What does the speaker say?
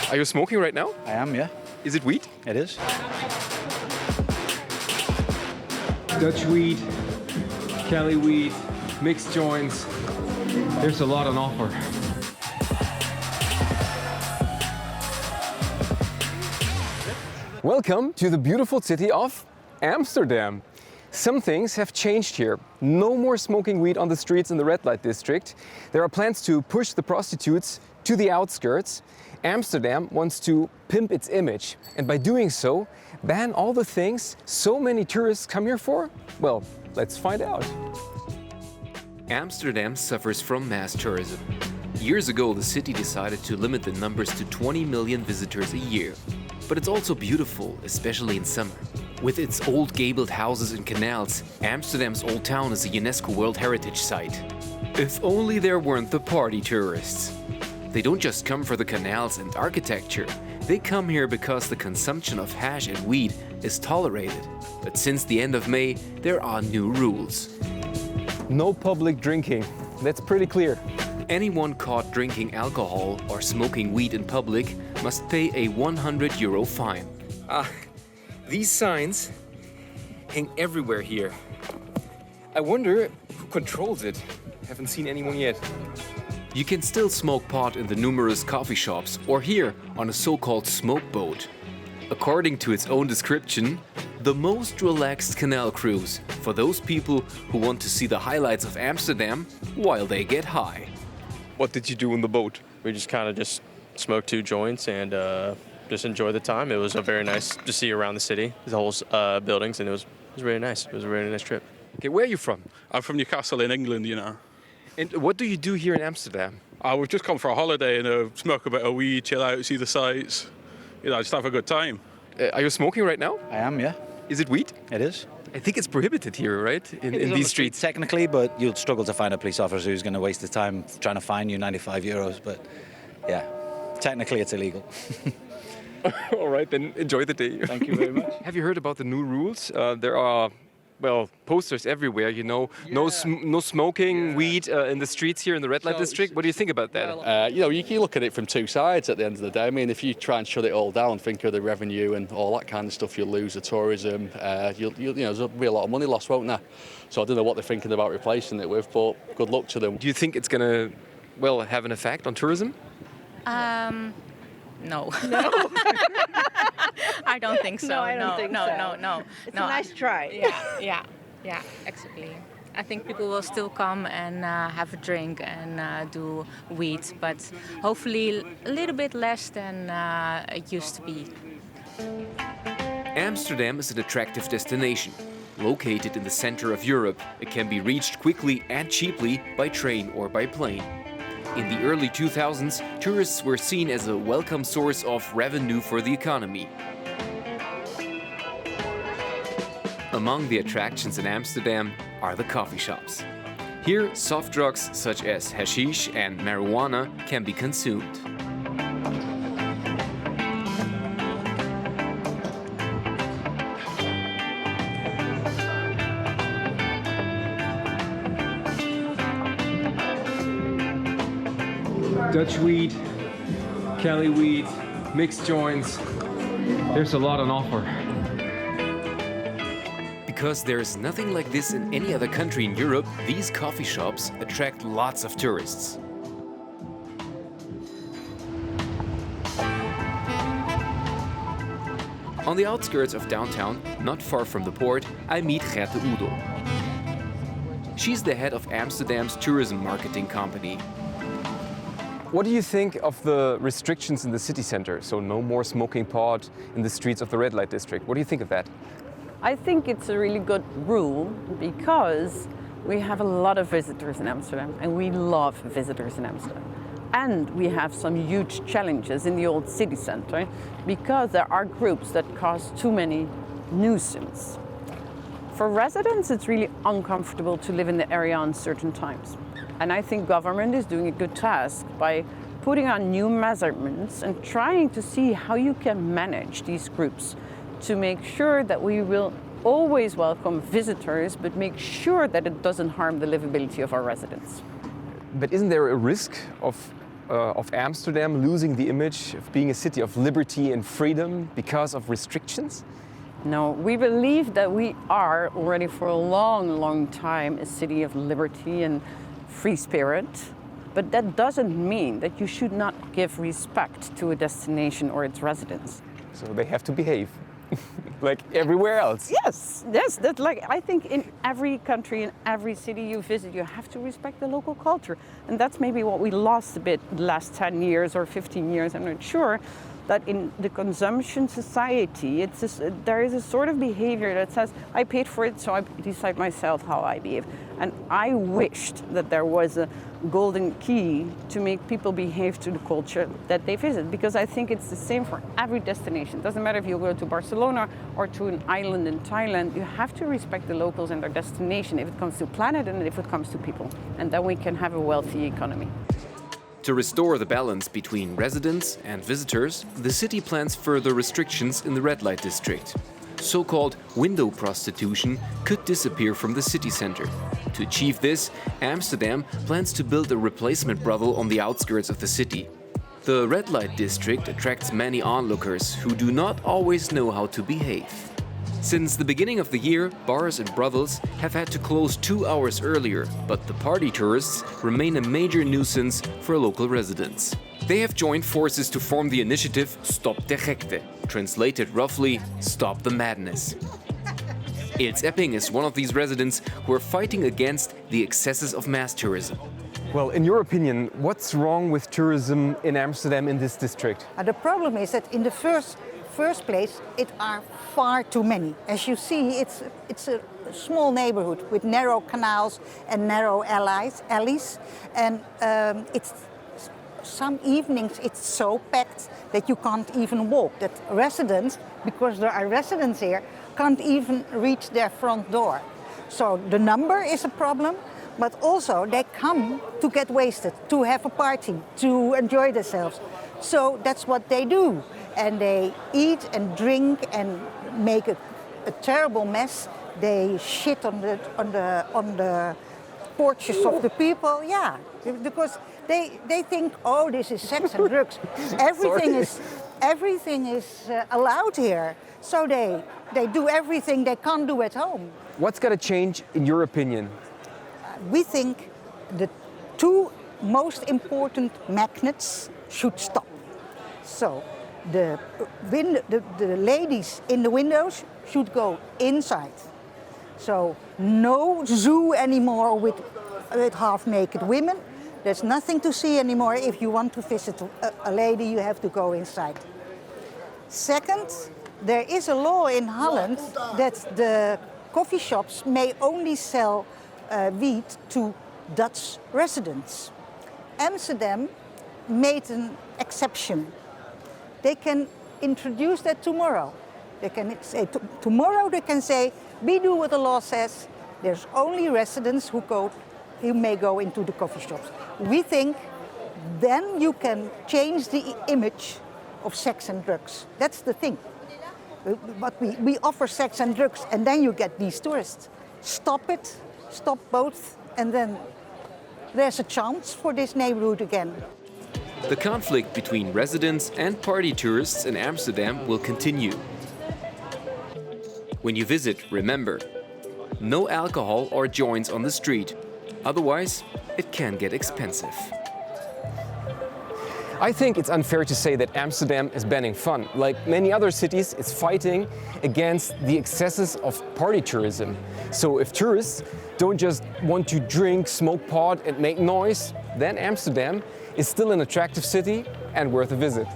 Are you smoking right now? I am, yeah. Is it weed? It is. Dutch weed, Cali weed, mixed joints. There's a lot on offer. Welcome to the beautiful city of Amsterdam. Some things have changed here. No more smoking weed on the streets in the red light district. There are plans to push the prostitutes to the outskirts. Amsterdam wants to pimp its image, and by doing so, ban all the things so many tourists come here for? Well, let's find out. Amsterdam suffers from mass tourism. Years ago, the city decided to limit the numbers to 20 million visitors a year. But it's also beautiful, especially in summer. With its old gabled houses and canals, Amsterdam's Old Town is a UNESCO World Heritage Site. If only there weren't the party tourists. They don't just come for the canals and architecture. They come here because the consumption of hash and weed is tolerated. But since the end of May, there are new rules. No public drinking. That's pretty clear. Anyone caught drinking alcohol or smoking weed in public must pay a €100 fine. These signs hang everywhere here. I wonder who controls it. Haven't seen anyone yet. You can still smoke pot in the numerous coffee shops or here on a so-called smoke boat. According to its own description, the most relaxed canal cruise for those people who want to see the highlights of Amsterdam while they get high. What did you do on the boat? We just kind of smoked 2 joints and just enjoyed the time. It was very nice to see around the city, the whole buildings, and it was really nice. It was a really nice trip. Okay, where are you from? I'm from Newcastle in England, you know. And what do you do here in Amsterdam? We've just come for a holiday and smoke a bit of weed, chill out, see the sights. You know, just have a good time. Are you smoking right now? I am, yeah. Is it weed? It is. I think it's prohibited here, right? It is In on these the streets. technically, but you'll struggle to find a police officer who's going to waste his time trying to fine you €95. But yeah, technically it's illegal. All right, then enjoy the day. Thank you very much. Have you heard about the new rules? There are, posters everywhere, you know. No smoking weed in the streets here in the red light district. What do you think about that? You can look at it from 2 sides at the end of the day. I mean, if you try and shut it all down, think of the revenue and all that kind of stuff, you'll lose the tourism. There'll be a lot of money lost, won't there? So I don't know what they're thinking about replacing it with, but good luck to them. Do you think it's gonna, have an effect on tourism? No. I don't think so. No, I don't think so. No. It's a nice try. Yeah, exactly. I think people will still come and have a drink and do weed, but hopefully a little bit less than it used to be. Amsterdam is an attractive destination. Located in the center of Europe, it can be reached quickly and cheaply by train or by plane. In the early 2000s, tourists were seen as a welcome source of revenue for the economy. Among the attractions in Amsterdam are the coffee shops. Here, soft drugs such as hashish and marijuana can be consumed. Dutch weed, Cali weed, mixed joints. There's a lot on offer. Because there's nothing like this in any other country in Europe, these coffee shops attract lots of tourists. On the outskirts of downtown, not far from the port, I meet Gerte Oedel. She's the head of Amsterdam's tourism marketing company. What do you think of the restrictions in the city center? So no more smoking pot in the streets of the red light district. What do you think of that? I think it's a really good rule because we have a lot of visitors in Amsterdam and we love visitors in Amsterdam. And we have some huge challenges in the old city center because there are groups that cause too many nuisance. For residents, it's really uncomfortable to live in the area on certain times. And I think government is doing a good task by putting on new measurements and trying to see how you can manage these groups to make sure that we will always welcome visitors, but make sure that it doesn't harm the livability of our residents. But isn't there a risk of of Amsterdam losing the image of being a city of liberty and freedom because of restrictions? No, we believe that we are already for a long, long time a city of liberty and free spirit. But that doesn't mean that you should not give respect to a destination or its residents. So they have to behave like everywhere else. Yes, that's like, I think in every country, in every city you visit, you have to respect the local culture. And that's maybe what we lost a bit the last 10 years or 15 years, I'm not sure. That in the consumption society, there is a sort of behavior that says, I paid for it, so I decide myself how I behave. And I wished that there was a golden key to make people behave to the culture that they visit, because I think it's the same for every destination. It doesn't matter if you go to Barcelona or to an island in Thailand, you have to respect the locals and their destination if it comes to planet and if it comes to people. And then we can have a wealthy economy. To restore the balance between residents and visitors, the city plans further restrictions in the red light district. So-called window prostitution could disappear from the city center. To achieve this, Amsterdam plans to build a replacement brothel on the outskirts of the city. The red light district attracts many onlookers who do not always know how to behave. Since the beginning of the year, bars and brothels have had to close 2 hours earlier, but the party tourists remain a major nuisance for local residents. They have joined forces to form the initiative Stop de Gekte, translated roughly, Stop the Madness. Ilse Epping is one of these residents who are fighting against the excesses of mass tourism. Well, in your opinion, what's wrong with tourism in Amsterdam in this district? The problem is that in the first place, it are far too many. As you see, it's a small neighborhood with narrow canals and narrow alleys. And it's some evenings it's so packed that you can't even walk. That residents, because there are residents here, can't even reach their front door. So the number is a problem, but also they come to get wasted, to have a party, to enjoy themselves. So that's what they do. And they eat and drink and make a terrible mess. They shit on the porches of the people. Yeah, because they think, oh, this is sex and drugs. Everything is allowed here. So they do everything they can't do at home. What's got to change, in your opinion? We think the two most important magnets should stop. So the ladies in the windows should go inside. So no zoo anymore with half-naked women. There's nothing to see anymore. If you want to visit a lady, you have to go inside. Second, there is a law in Holland that the coffee shops may only sell wheat to Dutch residents. Amsterdam made an exception. They can introduce that tomorrow. They can say tomorrow they can say, we do what the law says. There's only residents who may go into the coffee shops. We think then you can change the image of sex and drugs. That's the thing. But we offer sex and drugs, and then you get these tourists. Stop it, stop both, and then there's a chance for this neighborhood again. The conflict between residents and party tourists in Amsterdam will continue. When you visit, remember, no alcohol or joints on the street. Otherwise, it can get expensive. I think it's unfair to say that Amsterdam is banning fun. Like many other cities, it's fighting against the excesses of party tourism. So if tourists don't just want to drink, smoke pot and make noise, then Amsterdam is still an attractive city and worth a visit.